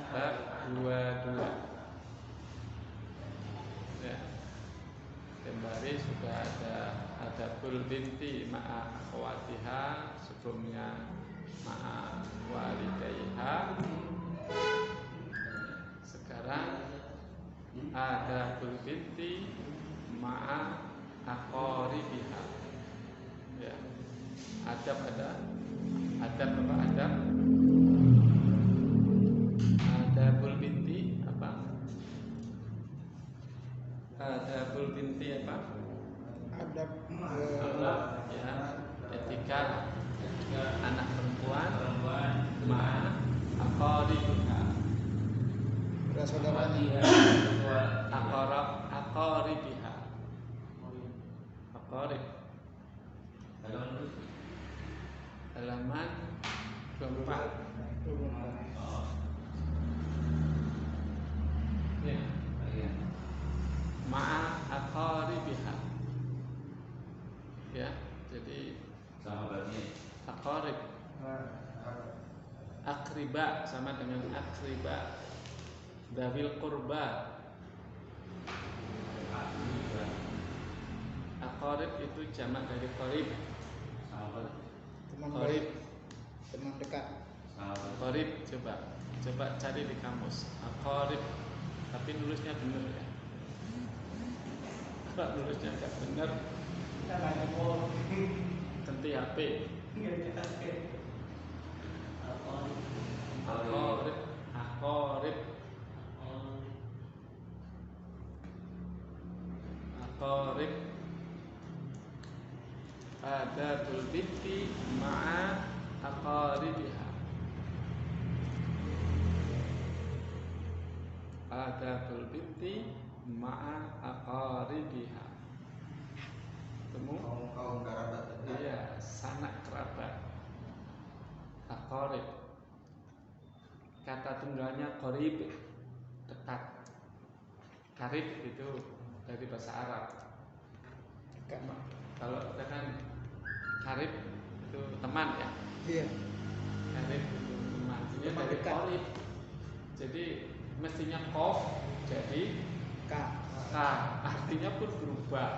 bab 22. Ya. Kembali sudah ada adabul binti ma'a akhwatiha, sebelumnya ma'a walidayha. Sekarang adabul binti ma'a aqaribiha. Ya. Adab ada. Adab apa? Adabul binti apa? Adabul binti apa? Adab Ya, etika anak perempuan ma aqaribiha. saudaranya. Aqaribiha. Aqarib. Halaman 24. Ya. Ma'a aqaribiha. Ya, jadi sahabatnya aqarib. Akriba sama dengan akriba. Dawil qurba. Aqarib itu jamak dari qarib. Teman Qarib. baik, teman dekat. Qarib, coba cari di kamus. Aqarib. Tapi nulisnya benar ya. Kalau nulisnya enggak benar, ganti HP. Aqarib. Aqarib. Aqarib. Adabul binti ma'a aqaribiha. Adabul binti ma'a aqaribiha. Temu? kaum kerabat. Iya, sanak kerabat. Aqarib. Kata tunggalnya qarib, dekat. Qarib itu dari bahasa Arab. Dekat. Kalau kita kan qarib itu teman ya. Iya. Qarib itu teman. Ini Teman dari dekat. qarib. Jadi mestinya qaf jadi K. K, artinya pun berubah.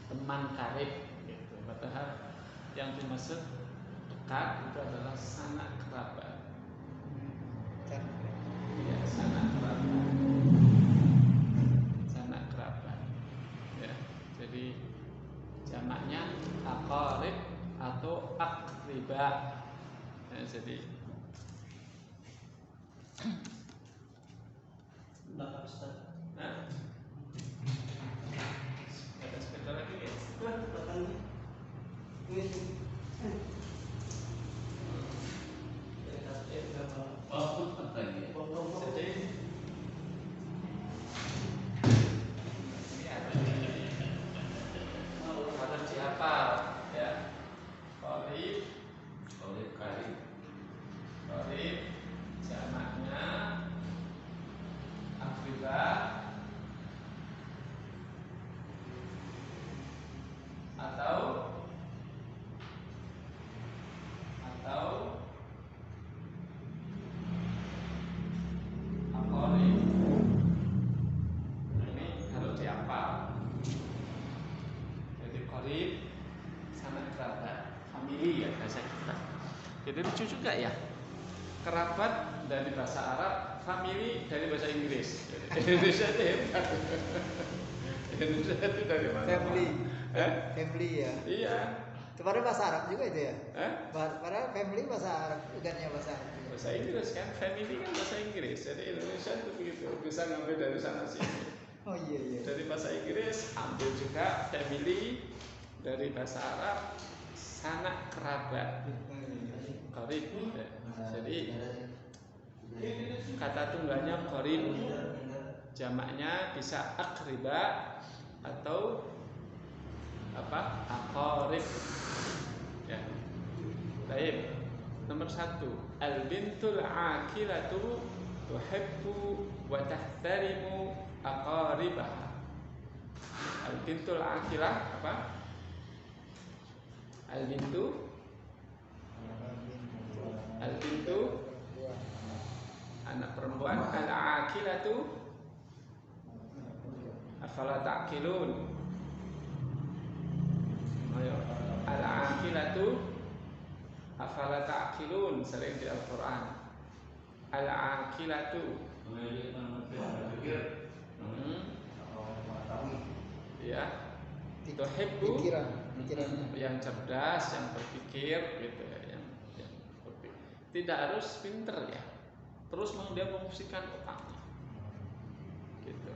Teman karib gitu. Padahal yang dimaksud dekat itu adalah sanak kerabat. Ya, sanak kerabat. Sanak kerabat. Ya, jadi jamaknya aqarib atau aqriba. Ya, jadi nah, ada sepeda lagi ya? Jadi ini ada harus dihafal ya. Qarib, qarib jamaknya aqriba atau aqarib. Ini harus dihafal. Jadi qarib sanak kerabat, family ya bahasa kita. Jadi lucu juga ya. Kerabat dari bahasa Arab, family dari bahasa Inggris. Indonesia itu hebat. Indonesia itu dari mana? Family. Eh? Family ya. Iya. Kemarin bahasa Arab juga itu ya. Eh? Padahal family bahasa Arab, bukannya bahasa Arab. juga. Bahasa Inggris kan, family kan bahasa Inggris. Jadi Indonesia itu begitu, bisa ngambil dari sana sini. Oh iya iya. Dari bahasa Inggris ambil juga family, dari bahasa Arab sanak kerabat. Qarib. Jadi kata tunggalnya qarib, jamaknya bisa aqriba atau apa? Aqarib. Ya. Baik. Nomor 1, al-bintul aqilatu tuhibbu wa tahtarimu aqaribaha. Al-bintul aqilah apa? Al-bintu anak al-aqilatu afala ta'qilun. Ayo, al-aqilatu afala ta'qilun, sering di Al-Qur'an. Al-aqilatu, ya, tuhibbu, Pikiran. yang cerdas, yang berpikir gitu ya, yang berpikir. Tidak harus pinter ya, terus dia memfungsikan otaknya gitu.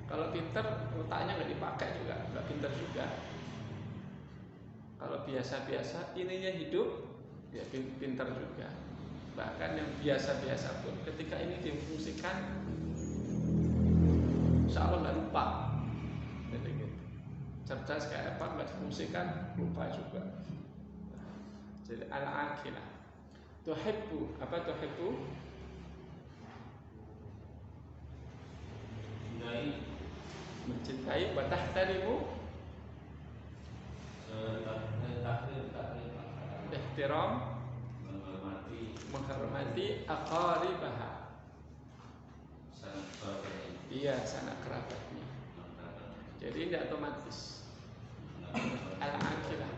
Kalau pinter otaknya nggak dipakai juga nggak pinter juga. Kalau biasa-biasa ininya hidup ya pinter juga. Bahkan yang biasa-biasa pun ketika ini difungsikan insya Allah nggak lupa. Jadi gitu. Cerdas kayak apa nggak difungsikan lupa juga. Jadi al-aqilah. Tuhibbu, apa tuhibbu? Mencintai, wa tahtarimu, ihtiram, menghormati aqaribaha, iya sanak kerabatnya. Jadi tidak otomatis al-aqilah.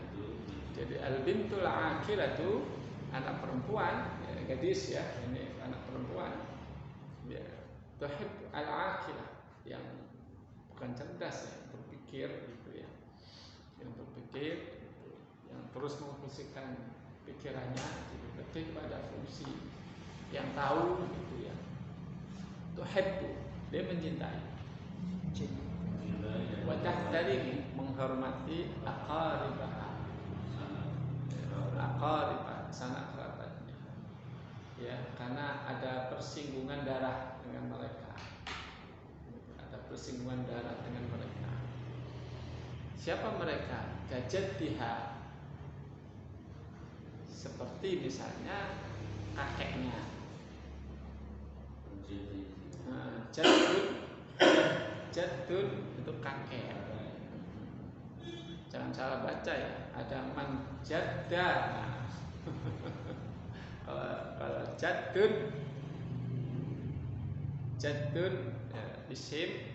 Jadi al-bintul aqilatu, anak perempuan, ya, gadis ya, ini anak perempuan ya, tuhib al-aqilah, yang bukan cerdas ya, berpikir gitu ya, yang berpikir gitu, yang terus memfungsikan pikirannya gitu, lebih pada fungsi yang tahu gitu ya. Tuhibbu, dia mencintai. Wa tahtarimu, menghormati aqaribaha, aqaribah, sanak kerabatnya ya, karena ada persinggungan darah dengan mereka, ada persinggungan darah dengan mereka. Siapa mereka? Kajaddiha, seperti misalnya kakeknya. Jaddun itu kakek. Jangan salah baca ya. Ada man jadda. Kalau jaddun ya, isim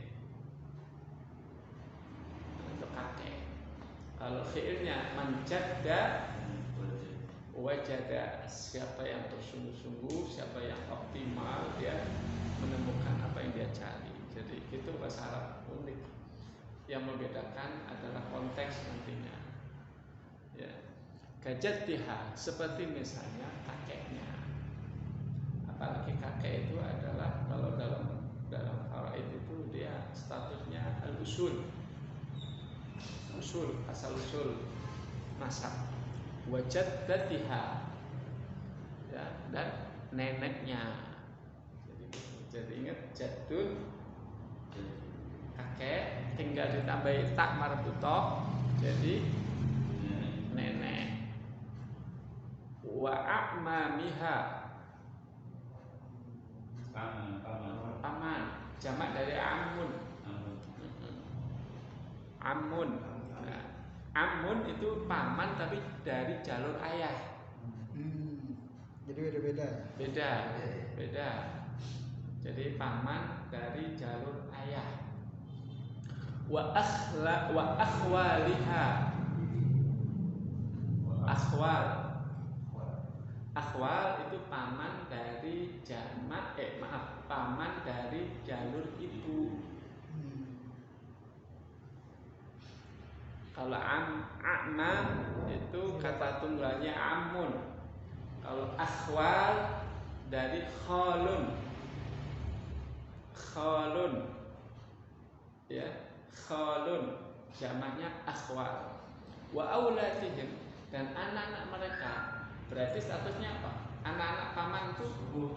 itu kakek. Kalau fiilnya man jadda, wajada, siapa yang bersungguh-sungguh, siapa yang optimal, dia menemukan apa yang dia cari. Jadi itu bahasa Arab unik. Yang membedakan adalah konteks nantinya. Ya, kajaddiha, seperti misalnya kakeknya. Apalagi kakek itu adalah kalau dalam faraid itu dia statusnya al-usul, asal usul nasab. Wajaddatiha, ya, dan neneknya. Jadi ingat, jaddun kakek, tinggal ditambahi tak marbutoh jadi nenek. Wa a'mamiha, paman, jamak dari amun. Amun. Nah, amun itu paman tapi dari jalur ayah. Jadi beda-beda. Beda. Jadi paman dari jalur ayah. Wa akhwaliha. Akhwal itu paman dari paman dari jalur ibu. Kalau a'mam itu kata tunggalnya amun. Kalau akhwal dari khalun, ya, khalun, jamaknya akhwal. Wa aulatihim, dan anak-anak mereka, berarti statusnya apa? Anak-anak paman itu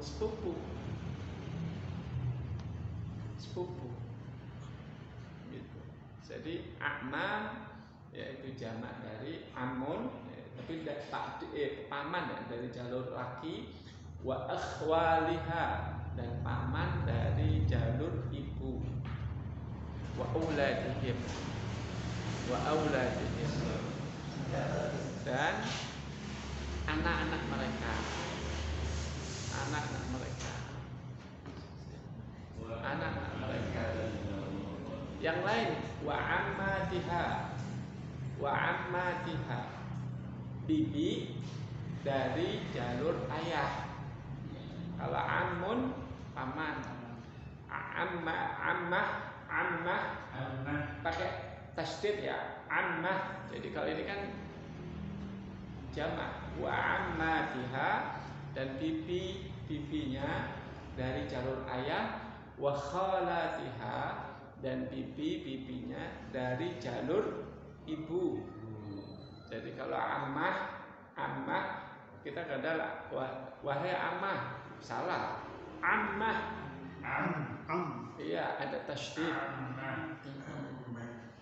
sepupu gitu. Jadi a'mam yaitu jamak dari amun, tapi paman ya, dari jalur laki. Wa akhwaliha, dan paman dari jalur ibu. Wa auladihim, dan anak-anak mereka. Yang lain wa ammatiha, bibi dari jalur ayah. Kalau amun paman, ammah pakai tasdid ya, ammah. Jadi kalau ini kan jamak, wa ammatiha, dan bibinya dari jalur ayah, wa khalatiha, dan bibinya dari jalur ibu. Jadi kalau ammah kita kadalah wahai ammah, salah. Ammah iya ada tasydid.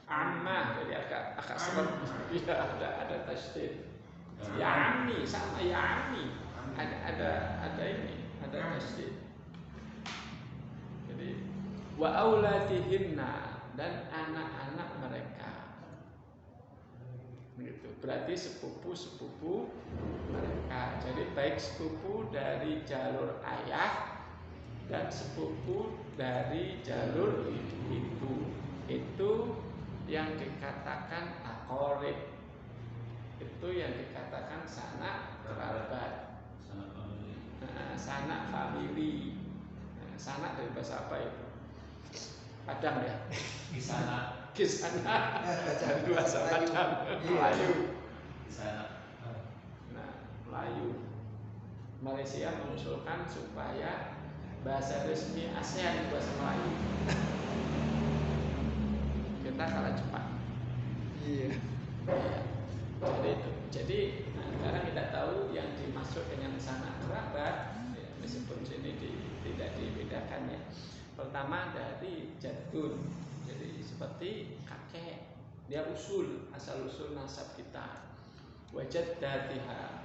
Ammah jadi agak seret. Iya ada tasydid. Ya ammi sama ya ammi. Ada ini, ada tasydid. Jadi wa aulatihinna, dan anak-anak mereka. Gitu. Berarti sepupu mereka. Jadi baik sepupu dari jalur ayah dan sepupu dari jalur ibu. Itu yang dikatakan aqarib. Itu yang dikatakan sanak kerabat. Sanak famili. Sanak dari bahasa apa itu? Padang ya? Kisana dari bahasa Padang, Melayu. Nah, Melayu. Malaysia mengusulkan supaya bahasa resmi ASEAN itu bahasa Melayu. Kita kalah cepat. Iya. Jadi itu. Jadi sekarang kita tahu yang dimaksud dengan sanak kerabat, ya, meskipun sini tidak dibedakan ya. Pertama dari jadun, jadi seperti kakek, dia asal usul nasab kita. Wajaddatiha,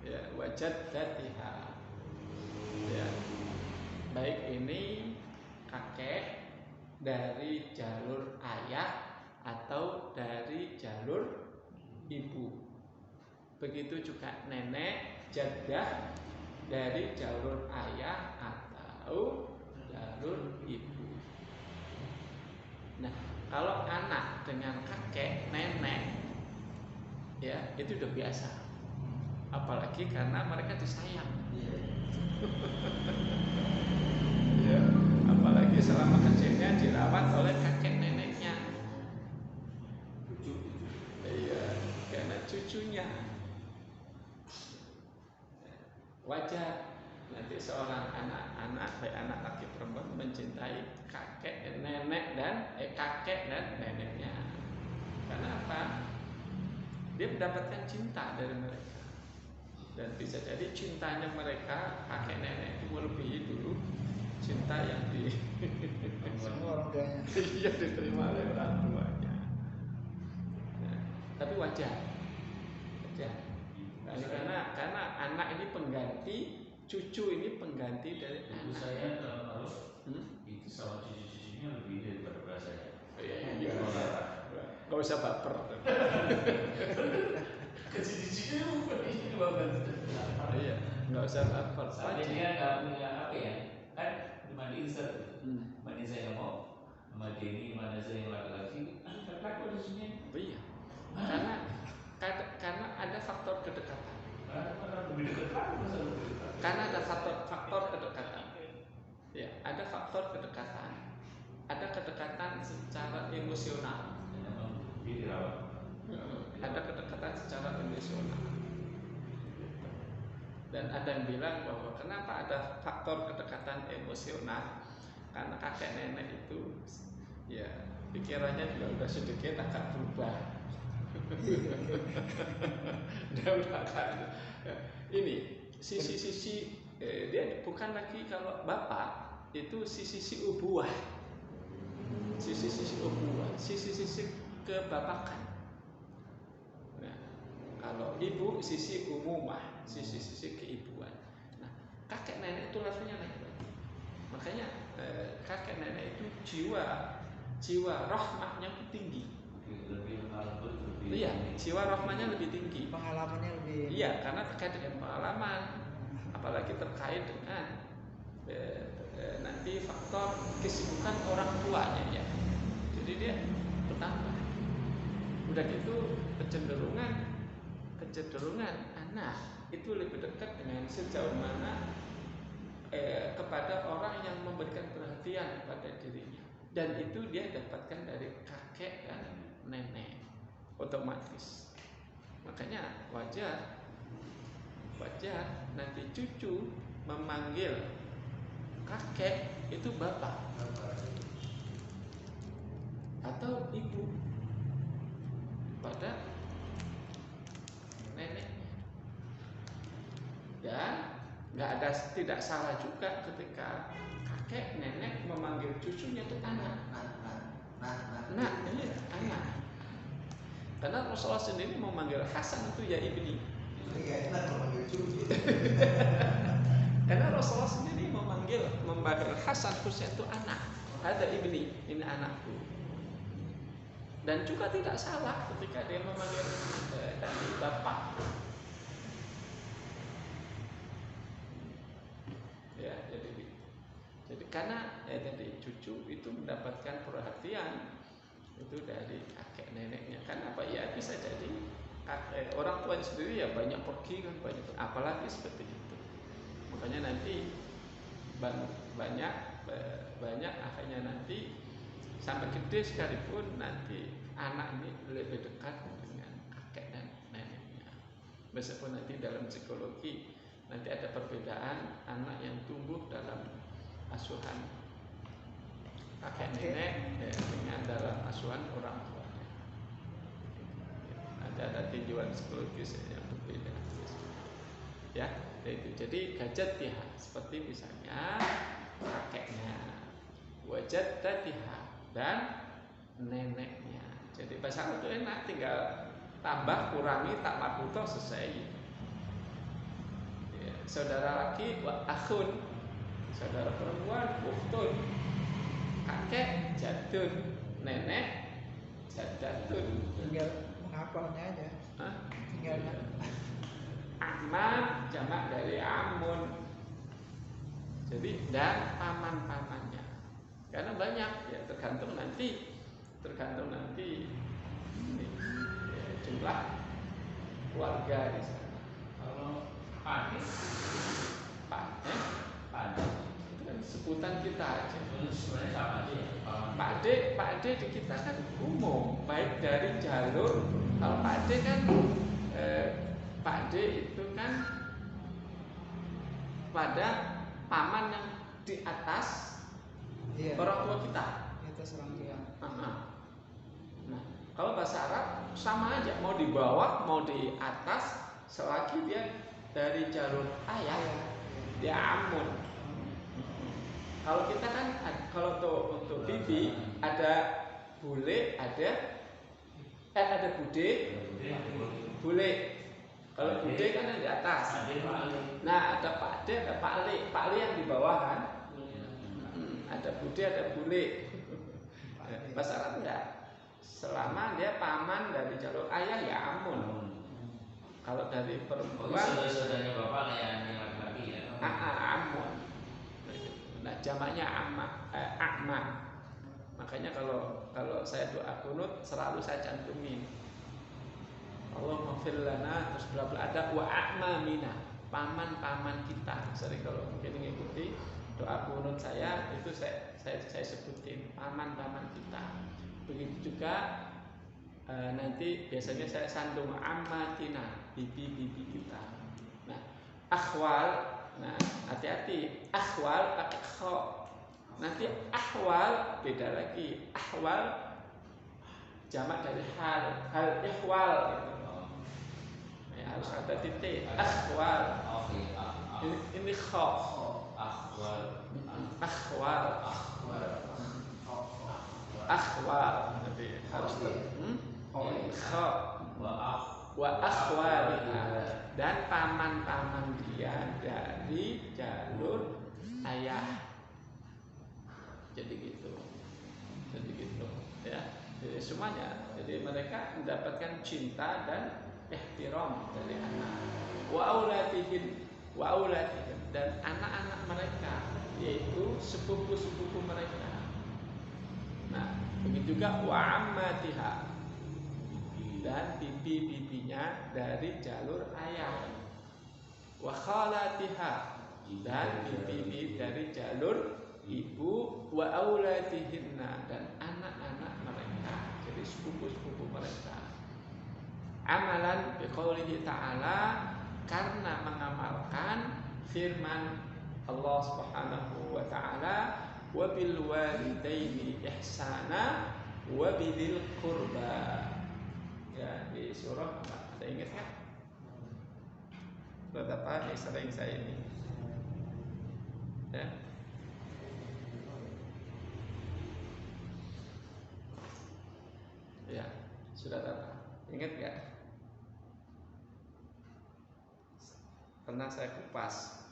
ya, wajaddatiha, ya, baik ini kakek dari jalur ayah atau dari jalur ibu. Begitu juga nenek, jaddah dari jalur ayah atau jalur ibu. Nah, kalau anak dengan kakek, nenek, ya itu udah biasa. Apalagi karena mereka disayang. Ya, apalagi selama kecilnya dirawat oleh kakek neneknya. Iya, karena cucunya. Wajar nanti seorang anak baik anak laki perempuan mencintai kakek, nenek dan kakek dan neneknya. Kenapa? Dia mendapatkan cinta dari mereka, dan bisa jadi cintanya mereka kakek nenek itu melebihi dulu cinta yang Semua orang tuanya. Iya, diterima oleh orang tuanya. Nah, tapi wajar. Karena anak ini pengganti, cucu ini pengganti dari Ibu anak. saya harus itu sama cucu-cucunya lebih daripada bahasanya. Iya. Gak usah baper. Cucu-cucunya bukan ini banget. Iya, gak usah baper. Sama dia nggak punya apa ya? Kan dimandiin set. Mandi saya nggak mau. Sama Denny, mana saya yang laki-laki. Takut di sini. Iya. Karena ada faktor kedekatan. Lebih dekat lagi masalah lebih dekat. Karena ada faktor kedekatan. Ya, ada faktor kedekatan. Ada kedekatan secara emosional. Dia dirawat. Ada kedekatan secara emosional. Dan ada yang bilang bahwa kenapa ada faktor kedekatan emosional? Karena kakek nenek itu ya pikirannya juga udah sedikit agak berubah. Ini sisi-sisi dia bukan lagi, kalau bapak itu sisi-sisi ubuah, sisi-sisi ubuah, sisi-sisi kebapakan. Nah, kalau ibu sisi umumah, sisi-sisi keibuan. Nah, kakek nenek itu levelnya naik lagi. Makanya kakek nenek itu jiwa rahmahnya itu tinggi. Iya, jiwa rahmahnya lebih tinggi. Pengalamannya lebih. Iya, karena terkait dengan pengalaman, apalagi terkait dengan nanti faktor kesibukan orang tuanya ya. Jadi jadi dia bertambah. Udah gitu kecenderungan anak itu lebih dekat dengan sejauh mana kepada orang yang memberikan perhatian pada dirinya, dan itu dia dapatkan dari kakek dan nenek otomatis. Makanya wajar nanti cucu memanggil kakek itu bapak atau ibu pada nenek. Dan tidak salah juga ketika kakek nenek memanggil cucunya itu anak. Ini anak. Karena Rasulullah sendiri memanggil Hasan itu ya ibni. Iya, enak memanggil cucu. Karena Rasulullah sendiri memanggil Hasan Husain itu anak. Ada ibni, ini anakku. Dan juga tidak salah ketika dia memanggil tadi bapak. Ya, jadi karena tadi cucu itu mendapatkan perhatian itu dari kakek neneknya. Kan apa ya, bisa jadi orang tuanya sendiri ya banyak pergi kan, apalagi seperti itu. Makanya nanti banyak akhirnya nanti sampai gede sekalipun nanti anak ini lebih dekat dengan kakek dan neneknya. Meskipun nanti dalam psikologi nanti ada perbedaan anak yang tumbuh dalam asuhan kakek nenek dengan dalam asuhan orang tuanya. Ada tinjauan psikologis yang berbeda. Ya, itu. Jadi gajatiha seperti misalnya kakeknya, wajadatiha dan neneknya. Jadi bahasa Arab itu enak, tinggal tambah kurangi tak makuto selesai. Ya, saudara laki wa akhun, saudara perempuan ukhtun, kakek jadun, nenek jadatun. Tinggal menghafalnya aja. Hah? Tinggal Aman jamak dari amun. Jadi dan paman-pamannya. Karena banyak ya, tergantung nanti ini, ya, jumlah keluarga di sana. Kalau Pak Itu kan sebutan kita aja. itu sebenarnya sama aja ya. Pak Ade di kita kan umum, baik dari jalur. Kalau Pak Ade kan Pak Ade itu kan pada paman yang di atas iya. orang tua kita. Itu serang dia. Nah, kalau bahasa Arab sama aja, mau di bawah mau di atas, selagi dia dari jalur ayah, dia amun. Kalau kita kan, kalau untuk bibi ada bule, ada bude, bule. Kalau bude kan ada di atas. Nah, ada pak de, ada pak le yang di bawah kan. Ada bude, ada bule. Bahasa Arab enggak. Selama dia paman dari jalur ayah ya amun. Kalau dari perempuan, saudaranya bapak yang laki-laki ya. amun. Nah, jamaknya akma. Makanya kalau saya doa kunut selalu saya cantumin. Allahumma fir lana, terus bla bla, ada wa a'mamina, paman-paman kita. Sering kalau mungkin mengikuti doa kunut saya itu saya sebutin paman-paman kita. Begitu juga nanti biasanya saya sandung ammatina, bibi-bibi kita. Nah, akhwal, nah hati-hati, akhwal pakai kho. Nanti ahwal beda lagi, ahwal jamak dari hal ihwal gitu. Ya, harus ada titik akhwal. Ini kho. Akhwal nanti harus kho wa akhwalina, dan paman-paman dia dari jalur ayah. Jadi gitu ya. Jadi semuanya, jadi mereka mendapatkan cinta dan ihtiram dari anak. Wa aulatihim dan anak-anak mereka, yaitu sepupu-sepupu mereka. Nah, begitu juga wa ammatiha, dan bibi-bibinya dari jalur ayah, wa khalatiha, dan bibi dari jalur ibu, wa auladihinna, dan anak-anak mereka, jadi sepupu-sepupu mereka. Amalan biqaulihi ta'ala, karena mengamalkan firman Allah Subhanahu wa ta'ala, wa bil walidaini ihsana wa bidzil qurba. Ya, di surah apa? Ada ingat kan? Surat apa? Ini sering saya ini. Ya. Ya, surat apa? Ingat gak? Pernah saya kupas.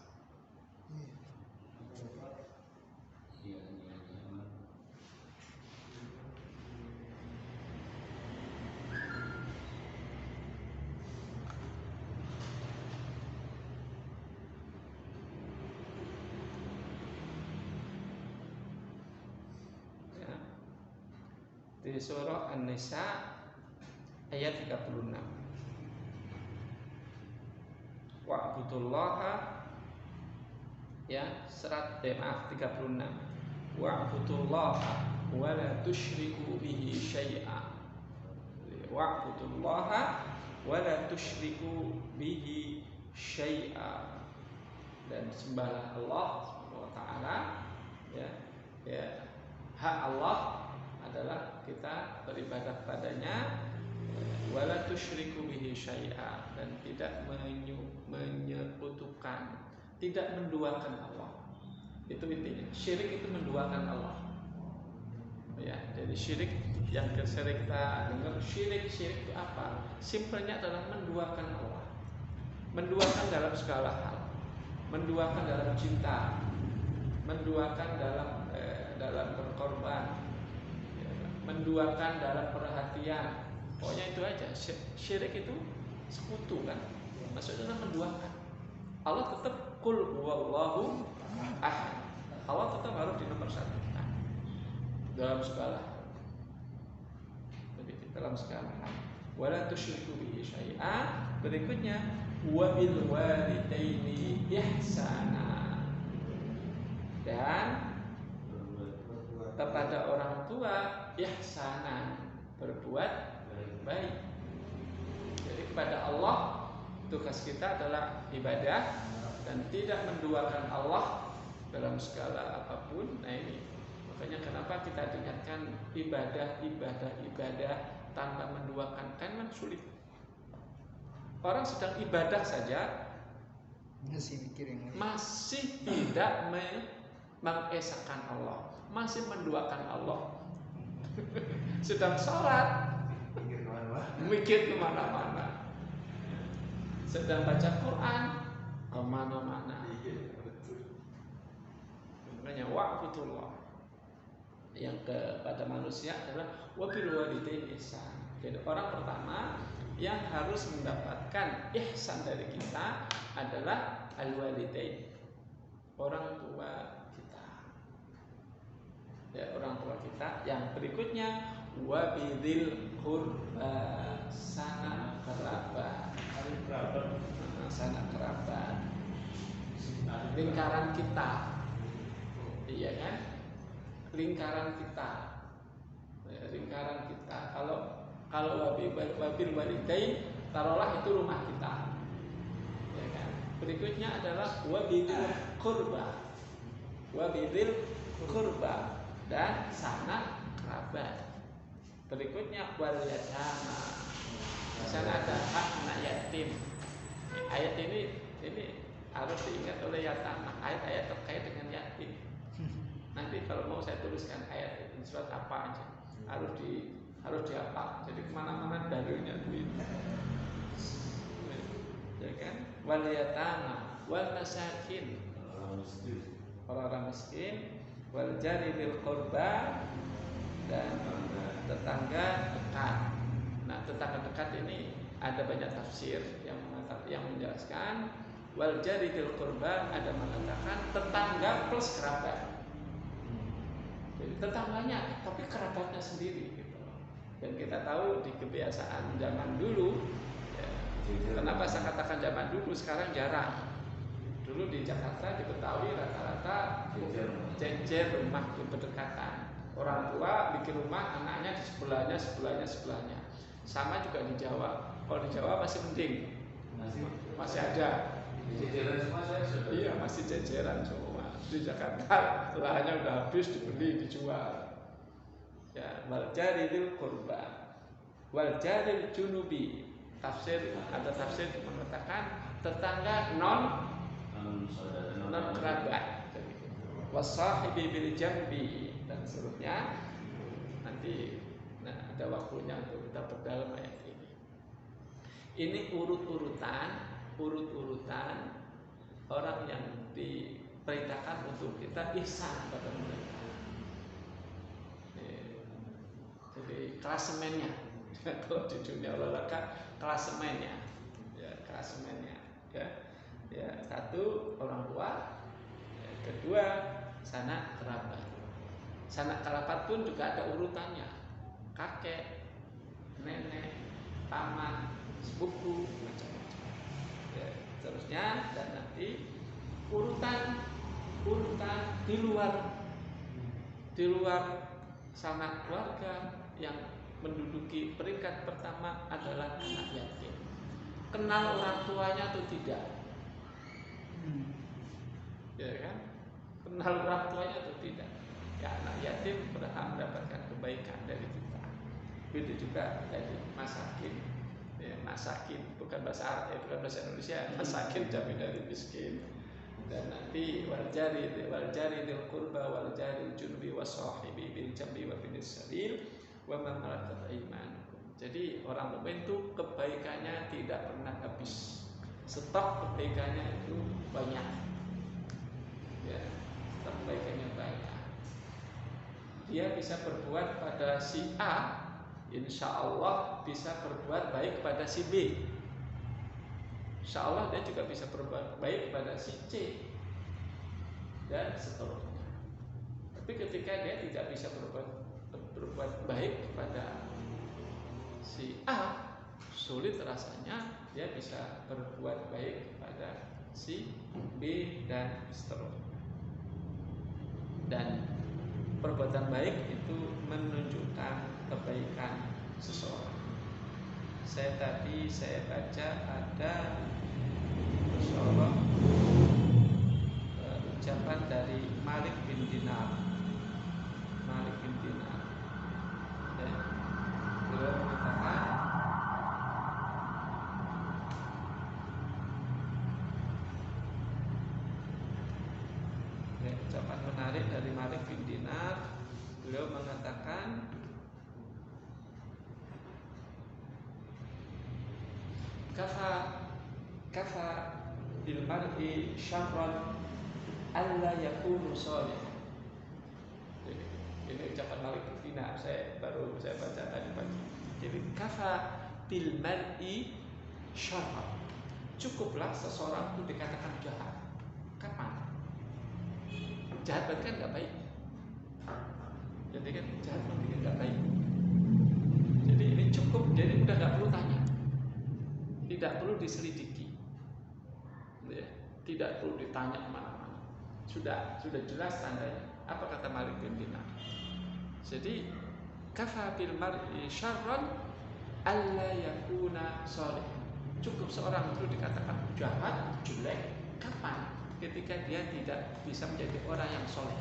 Di surah An-Nisa ayat 36. Wa'budullaha, ya, 36. Wa'budullaha wa la tusyriku bihi syai'a. Wa'budullaha wa la tusyriku bihi syai'a. Dan sembahlah Allah Subhanahu wa taala, ya. Ya, hak Allah adalah kita beribadah padanya, wala tusyriku bihi syai'a, dan tidak menyekutukan, tidak menduakan Allah. Itu intinya. Syirik itu menduakan Allah. Ya, jadi syirik yang sering kita dengar, syirik itu apa? Simpelnya adalah menduakan Allah. Menduakan dalam segala hal. Menduakan dalam cinta. Menduakan dalam berkorban. Menduakan dalam perhatian. Pokoknya itu aja. Syirik itu sekutu kan. Maksudnya menduakan. Allah tetap qul huwallahu ahad. Allah tetap harus di nomor 1 dalam segala hal. Jadi dalam segala hal. Wala tusyriku bihi syai'a. Berikutnya wa bil walidaini ihsana. Dan kepada orang tua ihsanan, berbuat baik. Jadi kepada Allah tugas kita adalah ibadah dan tidak menduakan Allah dalam segala apapun. Nah ini makanya kenapa kita tingkatkan ibadah tanpa menduakan, kan sulit. Orang sedang ibadah saja masih mikir yang lain, masih tidak mengesahkan Allah, masih menduakan Allah. Sedang sholat mikir kemana-mana, sedang baca Quran kemana-mana. Makanya wa'budullah, yang kepada manusia adalah wabil walidaini ihsan. Jadi orang pertama yang harus mendapatkan ihsan dari kita adalah al-walidain, orang tua kita. Ya, orang tua kita. Yang berikutnya wabidil qurba, sanak kerabat. Sanak kerabat, lingkaran kita. Iya kan? Lingkaran kita. Lingkaran kita. Kalau wabil walidain, taruhlah itu rumah kita. Ya kan? Berikutnya adalah wabidil qurba. Wabidil qurba dan sanak kerabat. Berikutnya wal yatama. Di sana ada hak anak yatim. Ayat ini harus diingat oleh yatama. Ayat-ayat terkait dengan yatim. Nanti kalau mau saya tuliskan ayat itu surat apa aja, harus dihafal. Jadi kemana-mana dalilnya itu. Ya kan? Wal yatama, wal masakin, orang-orang miskin, wal jari bil qurba, dan tetangga dekat. Nah, tetangga dekat ini ada banyak tafsir yang menjelaskan. Wal jari bil qurba ada mengatakan tetangga plus kerabat. Jadi tetangganya, tapi kerabatnya sendiri gitu. Dan kita tahu di kebiasaan zaman dulu, ya, kenapa saya katakan zaman dulu, sekarang jarang. Dulu di Jakarta, di Betawi rata-rata jejer rumah berdekatan. Orang tua bikin rumah, anaknya di sebelahnya, sebelahnya. Sama juga di Jawa. Kalau di Jawa masih mending, masih ada. Jejeran semua saya sudah. Iya, masih jejeran semua. Di Jakarta lahannya udah habis, dibeli, dijual. Ya, wal jaril qurba, wal jaril junubi. Ada tafsir mengatakan tetangga non kerabat. Wasahibi bil jambi dan seterusnya. Nanti ada waktunya untuk kita perdalam ayat ini. Ini urut-urutan orang yang diperintahkan untuk kita ihsan pada mereka. Jadi klasemennya, kalau di dunia olahraga klasemennya, ya satu orang tua, ya, kedua sanak kerabat. Sanak kerabat pun juga ada urutannya, kakek, nenek, paman, sepupu, macam-macam. Ya, seterusnya dan nanti urutan di luar sanak keluarga yang menduduki peringkat pertama adalah anak yatim. Kenal orang tuanya atau tidak? Ya kan? Kenal orang tuanya atau tidak? Ya, anak yatim berhak mendapatkan kebaikan dari kita. Begitu juga dari masakin. Ya, masakin bukan bahasa Arab, bukan bahasa Indonesia. Masakin jami dari miskin. Dan nanti wal jari dil qurba wal jari junubi wasahibi bil jambi wa bin sabil wa ma malakat aymanukum. Jadi orang mukmin itu kebaikannya tidak pernah habis. Stok kebaikannya itu banyak. Ya, stok kebaikannya banyak. Dia bisa berbuat pada si A, insya Allah bisa berbuat baik pada si B. Insya Allah dia juga bisa berbuat baik pada si C dan seterusnya. Tapi ketika dia tidak bisa berbuat baik kepada si A, sulit rasanya dia bisa berbuat baik kepada si B dan seterusnya. Dan perbuatan baik itu menunjukkan kebaikan seseorang. Saya baca ada Rasulullah ucapan dari Malik bin Dinar. Ya, beliau mengatakan ucapan menarik dari Malik bin Dinar. Beliau mengatakan kafa bil mar'i syarran alla yakunu salih. Ini ucapan Malik bin Dinar, saya baca tadi pagi. Jadi kafa bil mar'i syarran, cukuplah seseorang itu dikatakan jahat. Kapan? Jahat berarti kan nggak baik. Jadi kan jahat berarti kan nggak baik. Jadi ini cukup, jadi udah nggak perlu tanya, tidak perlu diselidiki, ya, tidak perlu ditanya kemana-mana. Sudah jelas tandanya. Apa kata Malik bin Dinar? Jadi kafa bil mar'i syarran alla yakuna salih. Cukup seorang itu dikatakan jahat, jelek. Kapan? Ketika dia tidak bisa menjadi orang yang soleh.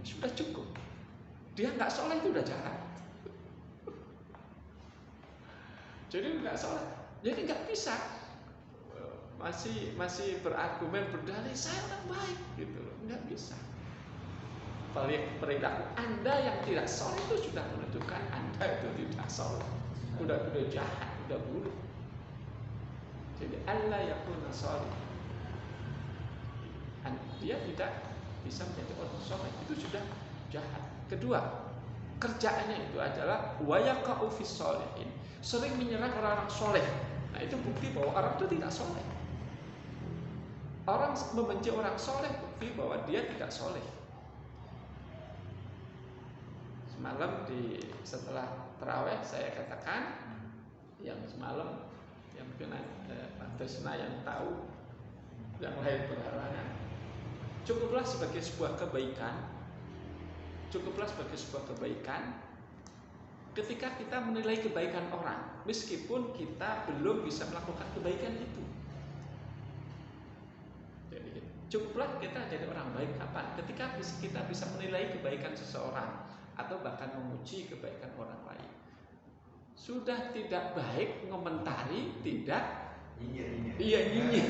Sudah cukup. Dia nggak soleh itu udah jahat. Jadi nggak soleh, jadi nggak bisa. Masih berargumen berdalih saya orang baik, gitu, nggak bisa. Perilaku Anda yang tidak soleh itu sudah menunjukkan Anda itu tidak soleh, udah jahat, udah buruk. Jadi Allah yakuna soleh, dia tidak bisa menjadi orang soleh, itu sudah jahat. Kedua, kerjaannya itu adalah wayaqa'u fis sholihin, sering menyerang orang-orang soleh. Nah itu bukti bahwa orang itu tidak soleh. Orang membenci orang soleh bukti bahwa dia tidak soleh. Semalam setelah terawih saya katakan, yang semalam yang mungkin Pak Tresna yang tahu, yang lain berhalangan. Cukuplah sebagai sebuah kebaikan. Cukuplah sebagai sebuah kebaikan ketika kita menilai kebaikan orang, meskipun kita belum bisa melakukan kebaikan itu. Jadi cukuplah kita jadi orang baik kapan? Ketika kita bisa menilai kebaikan seseorang atau bahkan memuji kebaikan orang lain. Sudah tidak baik ngomentari, tidak nyinyir. Iya, nyinyir.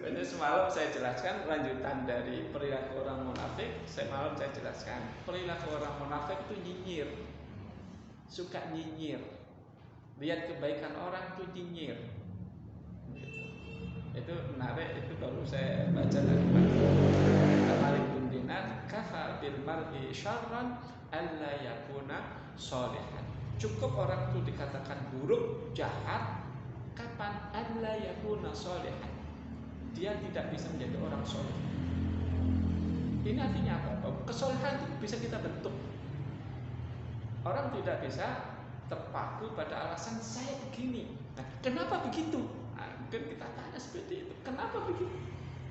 Ini semalam saya jelaskan lanjutan dari perilaku orang munafik. Semalam saya jelaskan perilaku orang munafik itu nyinyir, suka nyinyir, lihat kebaikan orang itu nyinyir. Itu menarik, itu baru saya baca lagi. Malik bin Dinar, kafa bil mar'i syarran alla yakuna sholihan. Cukup orang itu dikatakan buruk, jahat, kapan? Alla yakuna sholihan. Dia tidak bisa menjadi orang soleh. Ini artinya apa? Bahwa kesolehan itu bisa kita bentuk. Orang tidak bisa terpaku pada alasan saya begini. Nah, kenapa begitu? Nah, mungkin kita tanya seperti itu. Kenapa begitu?